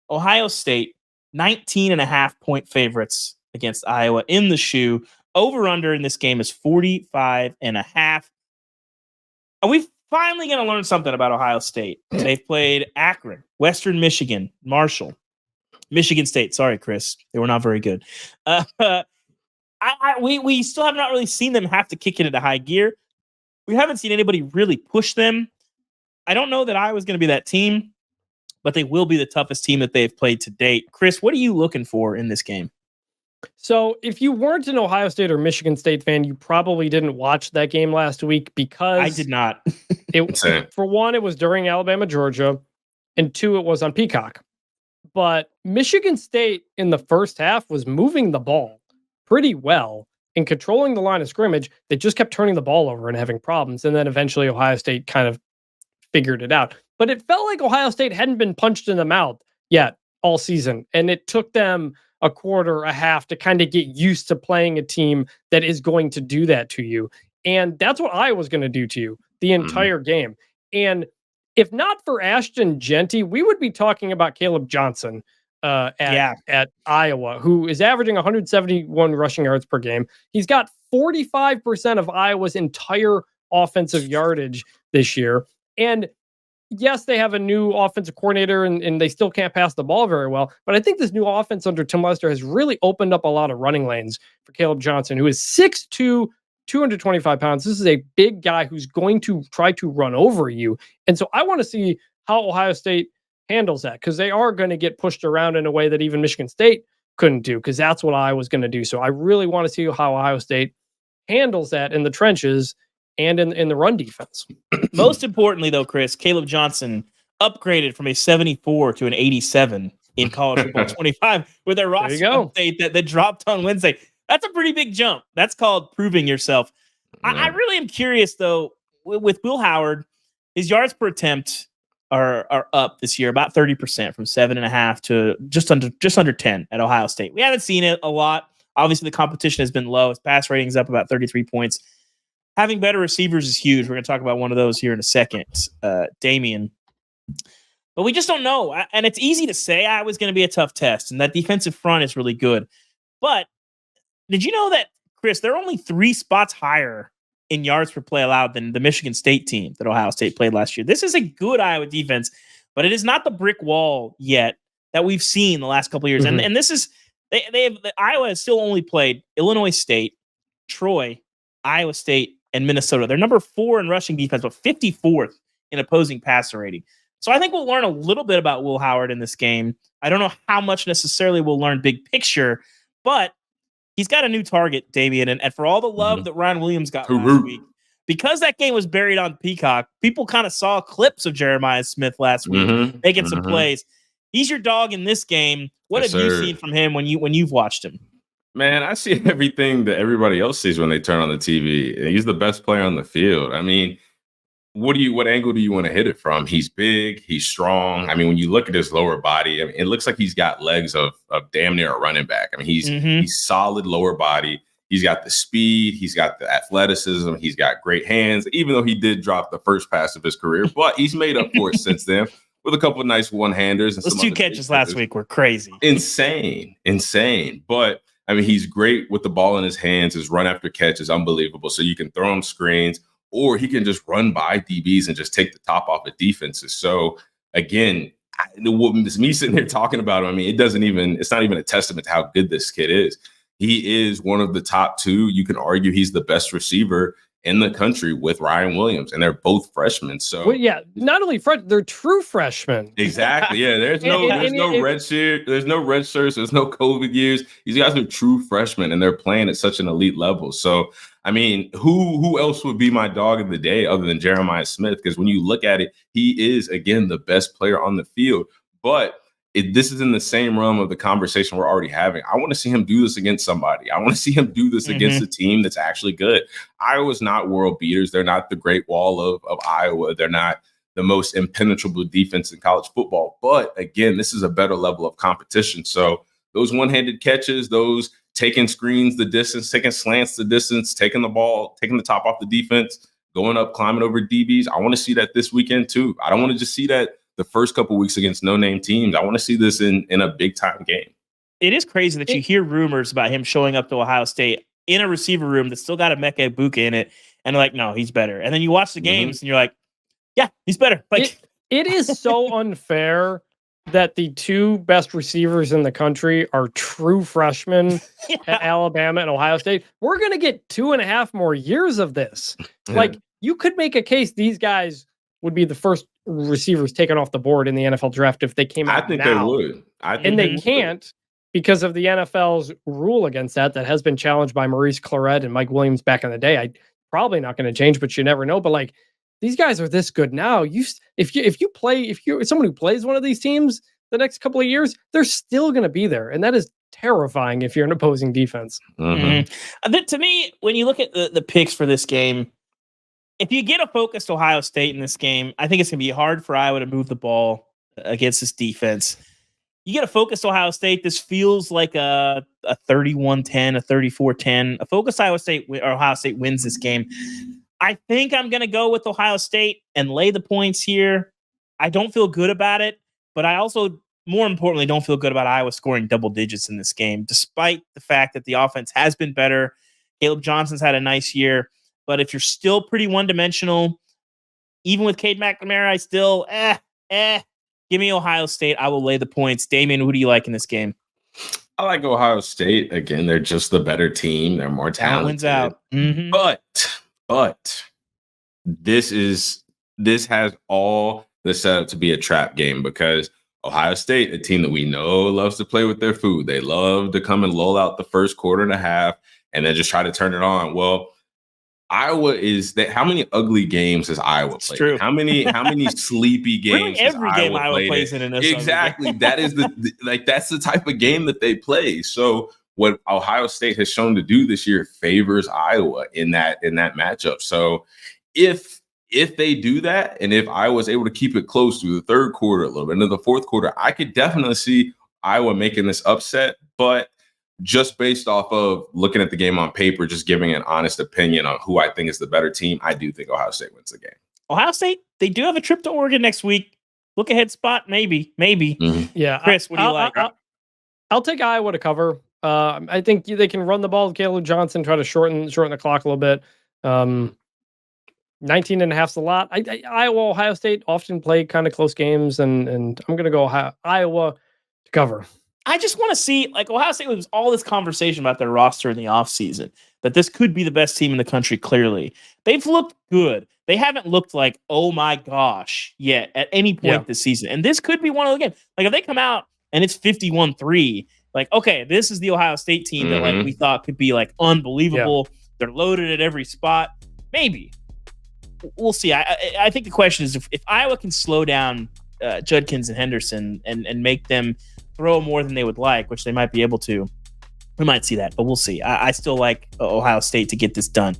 Ohio State, 19.5-point favorites against Iowa in the shoe. Over-under in this game is 45.5. Are we finally going to learn something about Ohio State? They've played Akron, Western Michigan, Marshall, Michigan State. Sorry, Chris. They were not very good. We still have not really seen them have to kick it into high gear. We haven't seen anybody really push them. I don't know that Iowa's going to be that team, but they will be the toughest team that they've played to date. Chris, what are you looking for in this game? So if you weren't an Ohio State or Michigan State fan, you probably didn't watch that game last week because I did not. For one, it was during Alabama, Georgia, and two, it was on Peacock. But Michigan State in the first half was moving the ball pretty well and controlling the line of scrimmage. They just kept turning the ball over and having problems. And then eventually Ohio State kind of figured it out. But it felt like Ohio State hadn't been punched in the mouth yet all season. And it took them a quarter, a half to kind of get used to playing a team that is going to do that to you. And that's what Iowa's going to do to you the entire game. And if not for Ashton Jeanty, we would be talking about Kaleb Johnson at Iowa, who is averaging 171 rushing yards per game. He's got 45% of Iowa's entire offensive yardage this year. And yes, they have a new offensive coordinator and they still can't pass the ball very well. But I think this new offense under Tim Lester has really opened up a lot of running lanes for Kaleb Johnson, who is 6'2", 225 pounds. This is a big guy who's going to try to run over you. And so I want to see how Ohio State handles that, because they are going to get pushed around in a way that even Michigan State couldn't do, because that's what I was going to do. So I really want to see how Ohio State handles that in the trenches and in the run defense. Most importantly, though, Chris, Kaleb Johnson upgraded from a 74 to an 87 in college football 25 with their roster update that dropped on Wednesday. That's a pretty big jump. That's called proving yourself. Yeah. I really am curious, though, with Will Howard, his yards per attempt are up this year about 30% from 7.5 to just under 10 at Ohio State. We haven't seen it a lot. Obviously, the competition has been low. His pass rating is up about 33 points. Having better receivers is huge. We're going to talk about one of those here in a second, Damien. But we just don't know. And it's easy to say I was going to be a tough test, and that defensive front is really good. But did you know that, Chris, they're only 3 spots higher in yards per play allowed than the Michigan State team that Ohio State played last year? This is a good Iowa defense, but it is not the brick wall yet that we've seen the last couple of years. Mm-hmm. And this is Iowa has still only played Illinois State, Troy, Iowa State, and Minnesota. They're number 4 in rushing defense, but 54th in opposing passer rating. So I think we'll learn a little bit about Will Howard in this game. I don't know how much necessarily we'll learn big picture, but he's got a new target, Damien. And for all the love that Ryan Williams got last week, because that game was buried on Peacock, people kind of saw clips of Jeremiah Smith last week making some plays. He's your dog in this game. What have you seen from him when you've watched him? Man, I see everything that everybody else sees when they turn on the TV. He's the best player on the field. I mean, what angle do you want to hit it from? He's big, he's strong. I mean, when you look at his lower body, I mean, it looks like he's got legs of damn near a running back. I mean, he's solid lower body. He's got the speed, he's got the athleticism, he's got great hands, even though he did drop the first pass of his career, but he's made up for it since then with a couple of nice one-handers. And those 2 catches last week were crazy. Insane. But I mean, he's great with the ball in his hands. His run after catch is unbelievable. So you can throw him screens, or he can just run by DBs and just take the top off of defenses. So again, me sitting here talking about him, I mean, it's not even a testament to how good this kid is. He is one of the top 2. You can argue he's the best receiver in the country with Ryan Williams, and they're both freshmen. So not only they're true freshmen. Exactly. Yeah, there's no red shirt, there's no red shirts, there's no COVID years. These guys are true freshmen, and they're playing at such an elite level. So I mean, who else would be my dog of the day other than Jeremiah Smith? Because when you look at it, he is again the best player on the field. But this is in the same realm of the conversation we're already having. I want to see him do this against somebody. I want to see him do this against a team that's actually good. Iowa's not world beaters. They're not the Great Wall of Iowa. They're not the most impenetrable defense in college football. But again, this is a better level of competition. So those one-handed catches, those taking screens the distance, taking slants the distance, taking the ball, taking the top off the defense, going up, climbing over DBs. I want to see that this weekend too. I don't want to just see that the first couple weeks against no-name teams. I want to see this in a big-time game. It is crazy that you hear rumors about him showing up to Ohio State in a receiver room that's still got a Emeka Egbuka in it, and they're like, no, he's better. And then you watch the games, and you're like, yeah, he's better. Like, it is so unfair that the two best receivers in the country are true freshmen at Alabama and Ohio State. We're going to get 2.5 more years of this. Like, you could make a case these guys would be the first receivers taken off the board in the NFL draft if they came out now. I think they would. And they can't because of the NFL's rule against that has been challenged by Maurice Claret and Mike Williams back in the day. Probably not going to change, but you never know. But like, these guys are this good now. If you're someone who plays one of these teams the next couple of years, they're still going to be there, and that is terrifying if you're an opposing defense. To me, when you look at the picks for this game, if you get a focused Ohio State in this game, I think it's going to be hard for Iowa to move the ball against this defense. You get a focused Ohio State, this feels like a 31-10, a 34-10. A focused Ohio State wins this game. I think I'm going to go with Ohio State and lay the points here. I don't feel good about it, but I also, more importantly, don't feel good about Iowa scoring double digits in this game, despite the fact that the offense has been better. Kaleb Johnson's had a nice year, but if you're still pretty one-dimensional, even with Cade McNamara, I still, give me Ohio State. I will lay the points. Damien, who do you like in this game? I like Ohio State. Again, they're just the better team. They're more talented. That wins out. Mm-hmm. But this has all the setup to be a trap game because Ohio State, a team that we know loves to play with their food. They love to come and lull out the first quarter and a half and then just try to turn it on. Well, Iowa is that. How many ugly games has Iowa played? True. How many sleepy games? Every game Iowa plays in in this. Exactly. That is that's the type of game that they play. So what Ohio State has shown to do this year favors Iowa in that matchup. So if they do that, and if Iowa's able to keep it close through the third quarter, a little bit into the fourth quarter, I could definitely see Iowa making this upset. But just based off of looking at the game on paper, just giving an honest opinion on who I think is the better team, I do think Ohio State wins the game. Ohio State, they do have a trip to Oregon next week. Look ahead spot, maybe. Mm-hmm. Yeah, Chris, what do you like? I'll take Iowa to cover. I think they can run the ball with Kaleb Johnson, try to shorten the clock a little bit. 19.5 is a lot. Iowa, Ohio State often play kind of close games, and I'm going to go Iowa to cover. I just want to see, like, Ohio State was all this conversation about their roster in the offseason, that this could be the best team in the country, clearly. They've looked good. They haven't looked like, oh my gosh, yet at any point this season. And this could be one of the games. Like, if they come out and it's 51-3, like, okay, this is the Ohio State team that, like, we thought could be, like, unbelievable. Yeah. They're loaded at every spot. Maybe. We'll see. I think the question is if Iowa can slow down Judkins and Henderson and make them throw more than they would like, which they might be able to, we might see that, but we'll see. I still like Ohio State to get this done.